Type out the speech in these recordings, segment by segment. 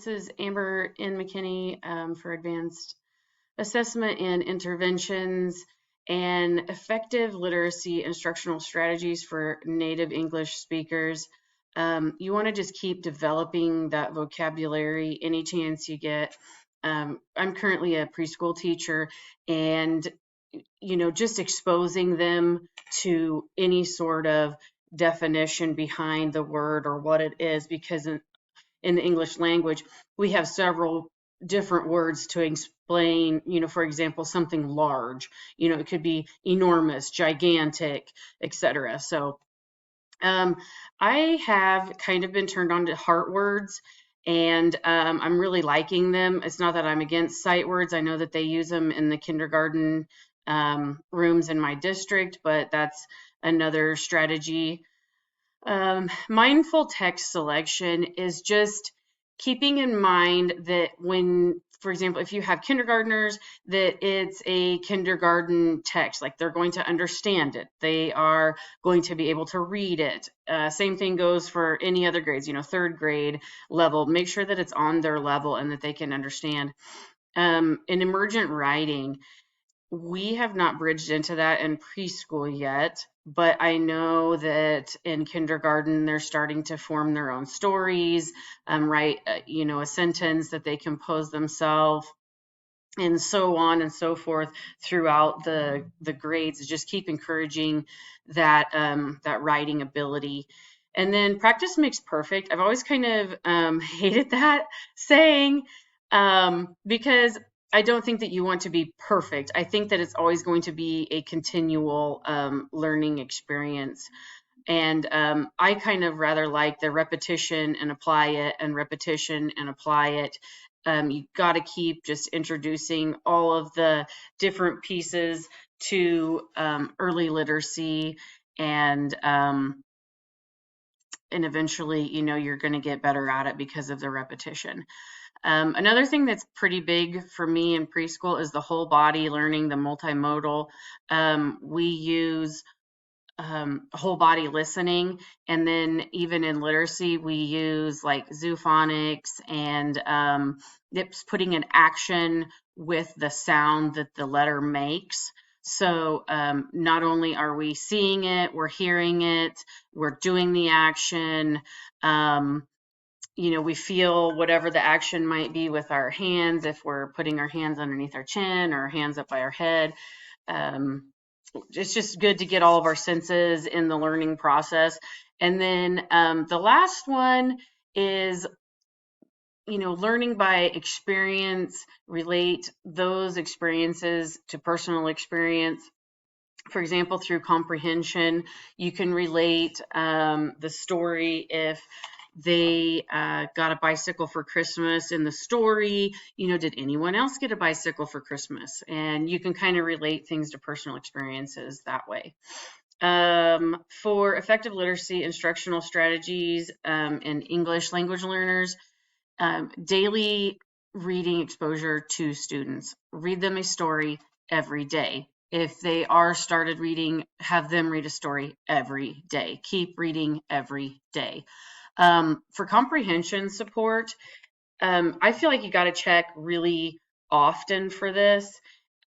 This is Amber in McKinney for Advanced Assessment and Interventions and Effective Literacy Instructional Strategies for Native English Speakers. You want to just keep developing that vocabulary any chance you get. I'm currently a preschool teacher, and just exposing them to any sort of definition behind the word or what it is, because in the English language, we have several different words to explain, for example, something large. It could be enormous, gigantic, etc. So I have kind of been turned on to heart words, and I'm really liking them. It's not that I'm against sight words. I know that they use them in the kindergarten rooms in my district, but that's another strategy. Mindful text selection is just keeping in mind that when, for example, if you have kindergartners, that it's a kindergarten text, like they're going to understand it. They are going to be able to read it. Same thing goes for any other grades, third grade level. Make sure that it's on their level and that they can understand. In emergent writing, we have not bridged into that in preschool yet, but I know that in kindergarten they're starting to form their own stories, write a sentence that they compose themselves, and so on and so forth throughout the grades. Just keep encouraging that that writing ability. And then practice makes perfect. I've always kind of hated that saying, because I don't think that you want to be perfect. I think that it's always going to be a continual learning experience. And I kind of rather like the repetition and apply it, and repetition and apply it. You got to keep just introducing all of the different pieces to early literacy, and eventually, you're going to get better at it because of the repetition. Another thing that's pretty big for me in preschool is the whole body learning, the multimodal. We use whole body listening, and then even in literacy we use like zoophonics, and it's putting an action with the sound that the letter makes. So not only are we seeing it, we're hearing it, we're doing the action. We feel whatever the action might be with our hands, if we're putting our hands underneath our chin or hands up by our head. It's just good to get all of our senses in the learning process. And then the last one is, learning by experience, relate those experiences to personal experience. For example, through comprehension, you can relate the story. If they got a bicycle for Christmas in the story, did anyone else get a bicycle for Christmas? And you can kind of relate things to personal experiences that way. For effective literacy instructional strategies in English language learners, daily reading exposure to students. Read them a story every day. If they are started reading, have them read a story every day. Keep reading every day. For comprehension support, I feel like you got to check really often for this.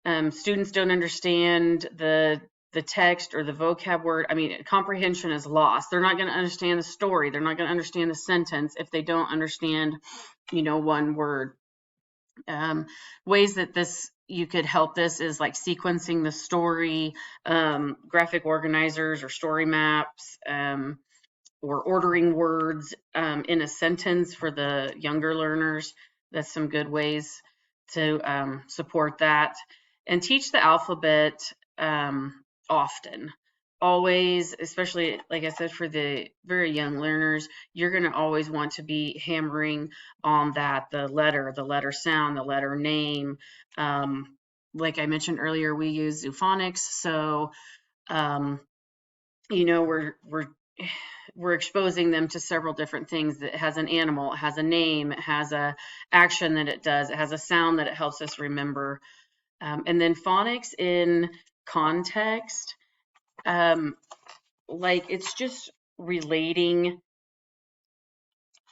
Students don't understand the text or the vocab word. I mean, comprehension is lost. They're not going to understand the story. They're not going to understand the sentence if they don't understand, one word. Ways that you could help this is like sequencing the story, graphic organizers or story maps, or ordering words in a sentence for the younger learners. That's some good ways to support that. And teach the alphabet often. Always, especially like I said, for the very young learners, you're going to always want to be hammering on that, the letter sound, the letter name. Like I mentioned earlier, we use zoophonics, so we're exposing them to several different things. That has an animal, it has a name, it has a action that it does, it has a sound that it helps us remember. And then phonics in context, like it's just relating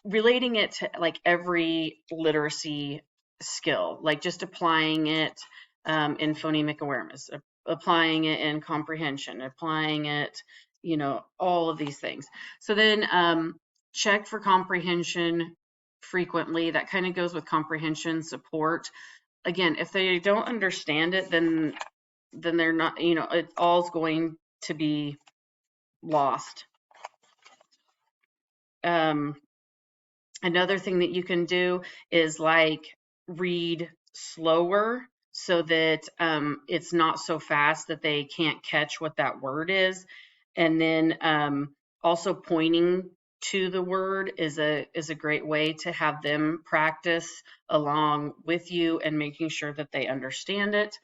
relating it to like every literacy skill, like just applying it in phonemic awareness, applying it in comprehension, applying it, all of these things. So then check for comprehension frequently. That kind of goes with comprehension support. Again, if they don't understand it, then they're not, it all's going to be lost. Another thing that you can do is like read slower so that it's not so fast that they can't catch what that word is. And then also pointing to the word is a great way to have them practice along with you and making sure that they understand it.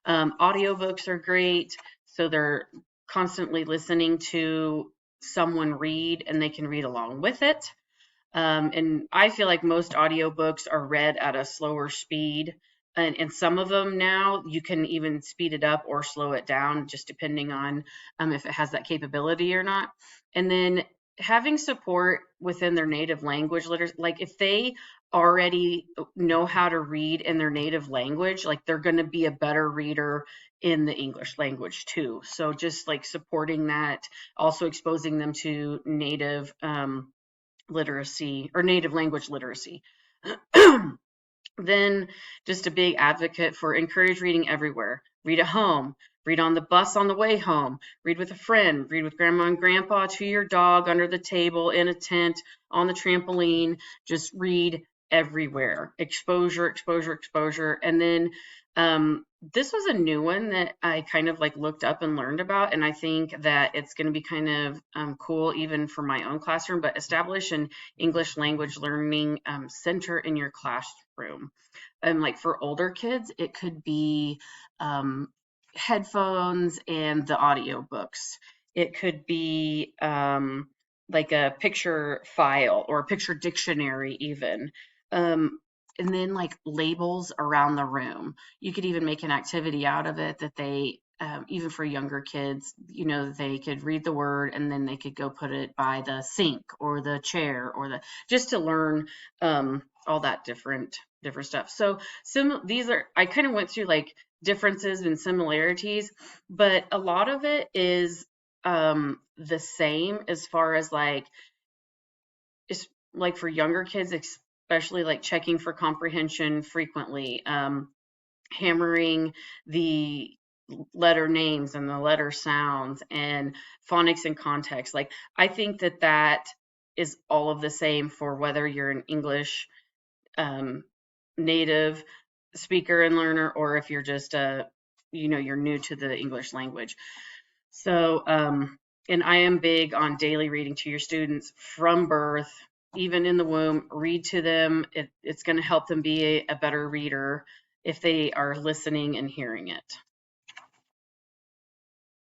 Audiobooks are great, so they're constantly listening to someone read and they can read along with it. And I feel like most audiobooks are read at a slower speed. And some of them now you can even speed it up or slow it down, just depending on if it has that capability or not. And then having support within their native language, like if they already know how to read in their native language, like they're going to be a better reader in the English language too. So just like supporting that, also exposing them to native literacy or native language literacy. Then just a big advocate for encourage reading everywhere. Read at home, read on the bus on the way home, read with a friend, read with grandma and grandpa, to your dog, under the table, in a tent, on the trampoline. Just read everywhere. Exposure, exposure, exposure. And then this was a new one that I kind of like looked up and learned about, and I think that it's going to be kind of cool even for my own classroom, but establish an English language learning center in your classroom. Like for older kids, it could be headphones and the audiobooks. It could be like a picture file or a picture dictionary even. And then like labels around the room. You could even make an activity out of it that they, even for younger kids, they could read the word and then they could go put it by the sink or the chair or just to learn all that different stuff. So these are, I kind of went through like differences and similarities, but a lot of it is the same as far as like, it's like for younger kids, especially like checking for comprehension frequently, hammering the letter names and the letter sounds and phonics and context. Like I think that is all of the same for whether you're an English native speaker and learner, or if you're just you're new to the English language. So, and I am big on daily reading to your students from birth, even in the womb. Read to them. It's going to help them be a better reader if they are listening and hearing it.